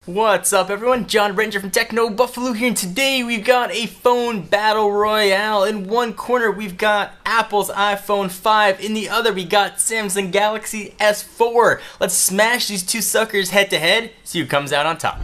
What's up everyone, John Ranger from Techno Buffalo here, and today we've got a phone battle royale. In one corner we've got Apple's iPhone 5, in the other we got Samsung Galaxy S4. Let's smash these two suckers head to head, see who comes out on top.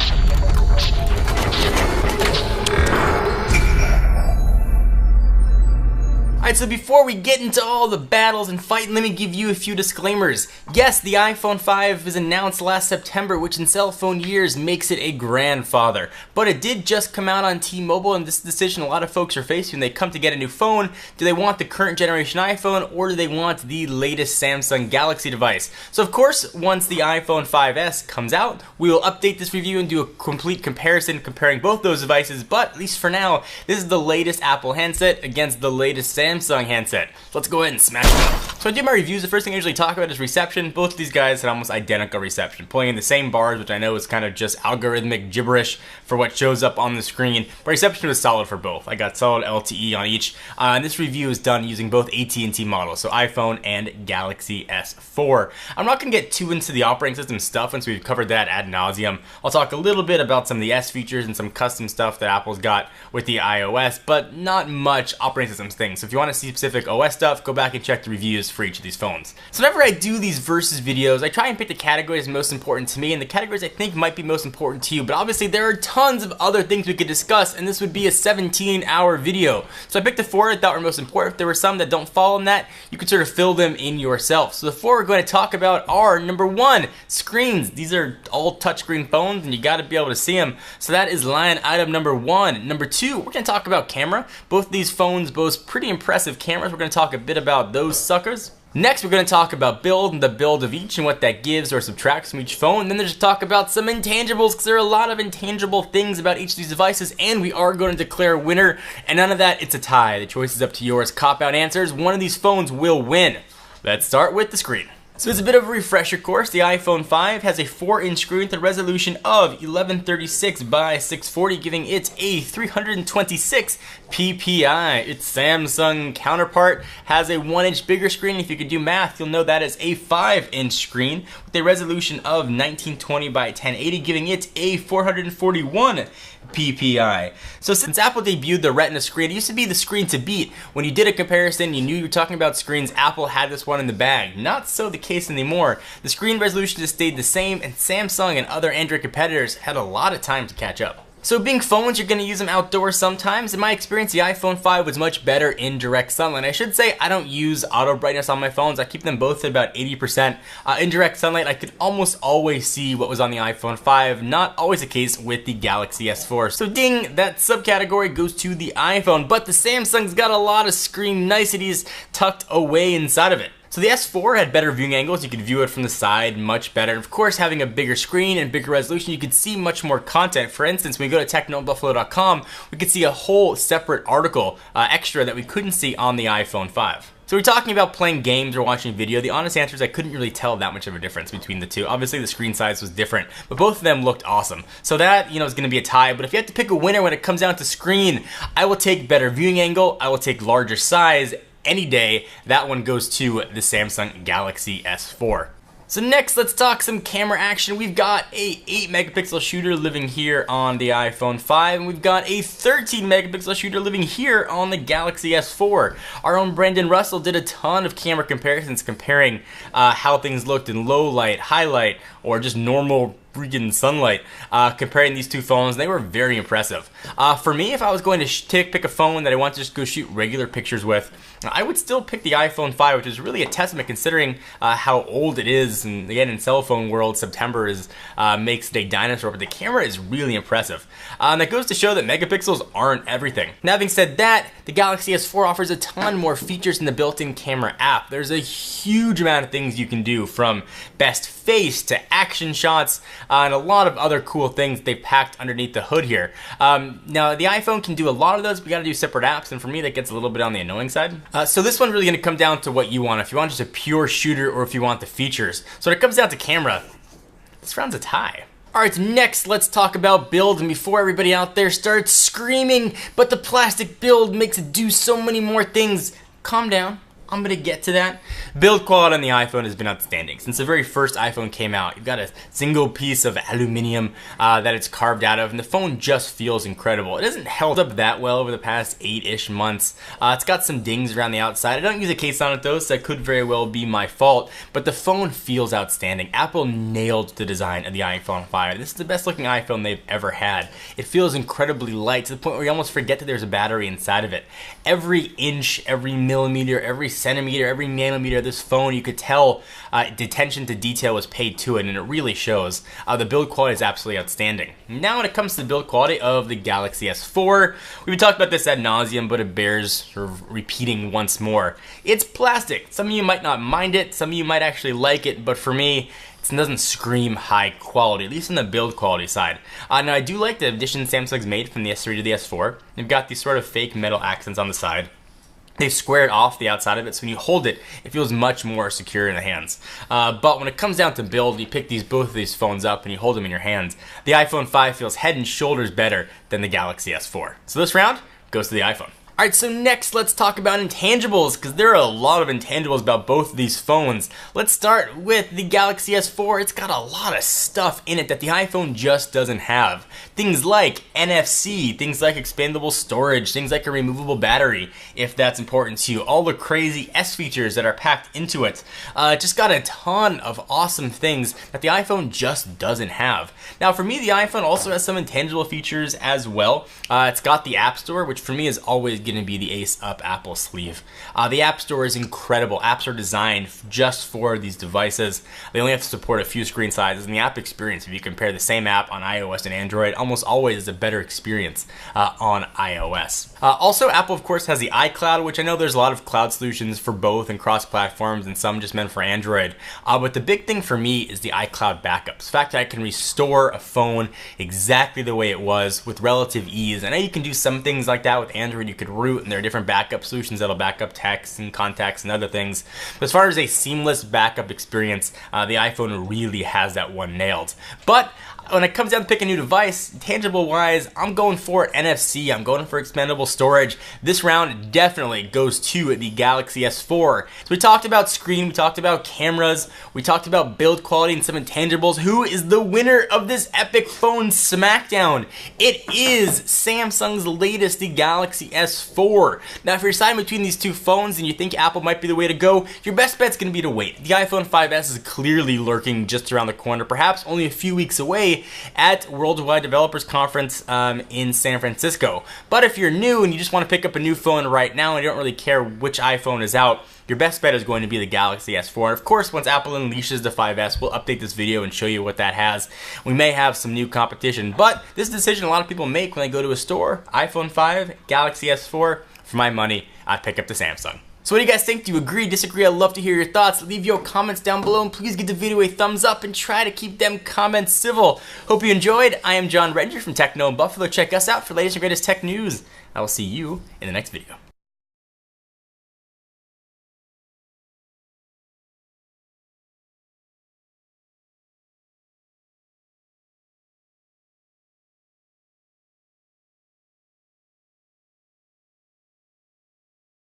Alright, so before we get into all the battles and fighting, let me give you a few disclaimers. Yes, the iPhone 5 was announced last September, which in cell phone years makes it a grandfather. But it did just come out on T-Mobile, and this decision a lot of folks are facing when they come to get a new phone. Do they want the current generation iPhone, or do they want the latest Samsung Galaxy device? So of course, once the iPhone 5S comes out, we will update this review and do a complete comparison comparing both those devices, but at least for now, this is the latest Apple handset against the latest Samsung handset. So let's go ahead and smash it up. So I do my reviews, the first thing I usually talk about is reception. Both of these guys had almost identical reception, pulling in the same bars, which I know is kind of just algorithmic gibberish for what shows up on the screen, but reception was solid for both. I got solid LTE on each, and this review is done using both AT&T models, so iPhone and Galaxy S4. I'm not going to get too into the operating system stuff since we've covered that ad nauseum. I'll talk a little bit about some of the S features and some custom stuff that Apple's got with the iOS, but not much operating system things. So if you want to see specific OS stuff, go back and check the reviews for each of these phones. So whenever I do these versus videos, I try and pick the categories most important to me and the categories I think might be most important to you, but obviously there are tons of other things we could discuss, and this would be a 17-hour video. So I picked the four I thought were most important. If there were some that don't fall in that, you could sort of fill them in yourself. So the four we're going to talk about are, number one, screens. These are all touchscreen phones and you got to be able to see them. So that is line item number one. Number two, we're going to talk about camera. Both these phones boast pretty impressive cameras. We're going to talk a bit about those suckers. Next, we're going to talk about build and the build of each and what that gives or subtracts from each phone. And then there's talk about some intangibles, because there are a lot of intangible things about each of these devices, and we are going to declare a winner. And none of that, it's a tie. The choice is up to yours. Cop-out answers, one of these phones will win. Let's start with the screen. So it's a bit of a refresher course. The iPhone 5 has a 4-inch screen with a resolution of 1136 by 640, giving it a 326 ppi. Its Samsung counterpart has a 1-inch bigger screen. If you could do math, you'll know that is a 5-inch screen with a resolution of 1920 by 1080, giving it a 441 ppi. So since Apple debuted the Retina screen, it used to be the screen to beat. When you did a comparison, you knew you were talking about screens. Apple had this one in the bag. Not so the case anymore. The screen resolution has stayed the same, and Samsung and other Android competitors had a lot of time to catch up. So being phones, you're going to use them outdoors sometimes. In my experience, the iPhone 5 was much better in direct sunlight. I should say I don't use auto brightness on my phones. I keep them both at about 80%. In direct sunlight, I could almost always see what was on the iPhone 5. Not always the case with the Galaxy S4. So ding, that subcategory goes to the iPhone. But the Samsung's got a lot of screen niceties tucked away inside of it. So the S4 had better viewing angles. You could view it from the side much better. Of course, having a bigger screen and bigger resolution, you could see much more content. For instance, when we go to technobuffalo.com, we could see a whole separate article extra that we couldn't see on the iPhone 5. So we're talking about playing games or watching video. The honest answer is I couldn't really tell that much of a difference between the two. Obviously the screen size was different, but both of them looked awesome. So that, is going to be a tie, but if you have to pick a winner when it comes down to screen, I will take better viewing angle, I will take larger size, any day. That one goes to the Samsung Galaxy S4. So next, let's talk some camera action. We've got a 8 megapixel shooter living here on the iPhone 5, and we've got a 13 megapixel shooter living here on the Galaxy S4. Our own Brandon Russell did a ton of camera comparisons comparing how things looked in low light, high light, or just normal freaking sunlight, comparing these two phones. They were very impressive. For me, if I was going to pick a phone that I want to just go shoot regular pictures with, I would still pick the iPhone 5, which is really a testament considering how old it is. And again, in cell phone world, September makes it a dinosaur, but the camera is really impressive. And that goes to show that megapixels aren't everything. Now, having said that, the Galaxy S4 offers a ton more features in the built-in camera app. There's a huge amount of things you can do, from best face to action shots, and a lot of other cool things they packed underneath the hood here. Now, the iPhone can do a lot of those, but we gotta do separate apps, and for me, that gets a little bit on the annoying side. So this one's really gonna come down to what you want. If you want just a pure shooter, or if you want the features. So when it comes down to camera, this round's a tie. Alright, next let's talk about build, and before everybody out there starts screaming, but the plastic build makes it do so many more things, calm down. I'm gonna get to that. Build quality on the iPhone has been outstanding. Since the very first iPhone came out, you've got a single piece of aluminum that it's carved out of, and the phone just feels incredible. It hasn't held up that well over the past 8-ish months. It's got some dings around the outside. I don't use a case on it though, so that could very well be my fault, but the phone feels outstanding. Apple nailed the design of the iPhone 5. This is the best looking iPhone they've ever had. It feels incredibly light to the point where you almost forget that there's a battery inside of it. Every inch, every millimeter, every centimeter, every nanometer of this phone, you could tell attention to detail was paid to it, and it really shows. The build quality is absolutely outstanding. Now when it comes to the build quality of the Galaxy S4, we've talked about this ad nauseum, but it bears sort of repeating once more. It's plastic. Some of you might not mind it, some of you might actually like it, but for me, it doesn't scream high quality, at least on the build quality side. Now I do like the addition Samsung's made from the S3 to the S4. They've got these sort of fake metal accents on the side. They've squared off the outside of it, so when you hold it, it feels much more secure in the hands. But when it comes down to build, you pick both of these phones up and you hold them in your hands. The iPhone 5 feels head and shoulders better than the Galaxy S4. So this round goes to the iPhone. Alright, so next let's talk about intangibles, because there are a lot of intangibles about both of these phones. Let's start with the Galaxy S4. It's got a lot of stuff in it that the iPhone just doesn't have. Things like NFC, things like expandable storage, things like a removable battery, if that's important to you. All the crazy S features that are packed into it. Just got a ton of awesome things that the iPhone just doesn't have. Now for me, the iPhone also has some intangible features as well. It's got the App Store, which for me is always going to be the ace up Apple sleeve. The App Store is incredible. Apps are designed just for these devices. They only have to support a few screen sizes, and the app experience, if you compare the same app on iOS and Android, almost always is a better experience on iOS. Also, Apple of course has the iCloud, which I know there's a lot of cloud solutions for both and cross platforms, and some just meant for Android. But the big thing for me is the iCloud backups. The fact that I can restore a phone exactly the way it was with relative ease. I know you can do some things like that with Android. You could root, and there are different backup solutions that'll back up texts and contacts and other things. But as far as a seamless backup experience, the iPhone really has that one nailed. But when it comes down to pick a new device, tangible wise, I'm going for NFC. I'm going for expandable storage. This round definitely goes to the Galaxy S4. So we talked about screen, we talked about cameras, we talked about build quality and some intangibles. Who is the winner of this epic phone smackdown? It is Samsung's latest, the Galaxy S4. Now if you're deciding between these two phones and you think Apple might be the way to go, your best bet's going to be to wait. The iPhone 5S is clearly lurking just around the corner, perhaps only a few weeks away at Worldwide Developers Conference in San Francisco. But if you're new and you just want to pick up a new phone right now and you don't really care which iPhone is out, your best bet is going to be the Galaxy S4. And of course, once Apple unleashes the 5S, we'll update this video and show you what that has. We may have some new competition, but this is a decision a lot of people make when they go to a store. iPhone 5, Galaxy S4, for my money, I'd pick up the Samsung. So what do you guys think? Do you agree, disagree? I'd love to hear your thoughts. Leave your comments down below, and please give the video a thumbs up and try to keep them comments civil. Hope you enjoyed. I am John Redger from Techno in Buffalo. Check us out for the latest and greatest tech news. I will see you in the next video.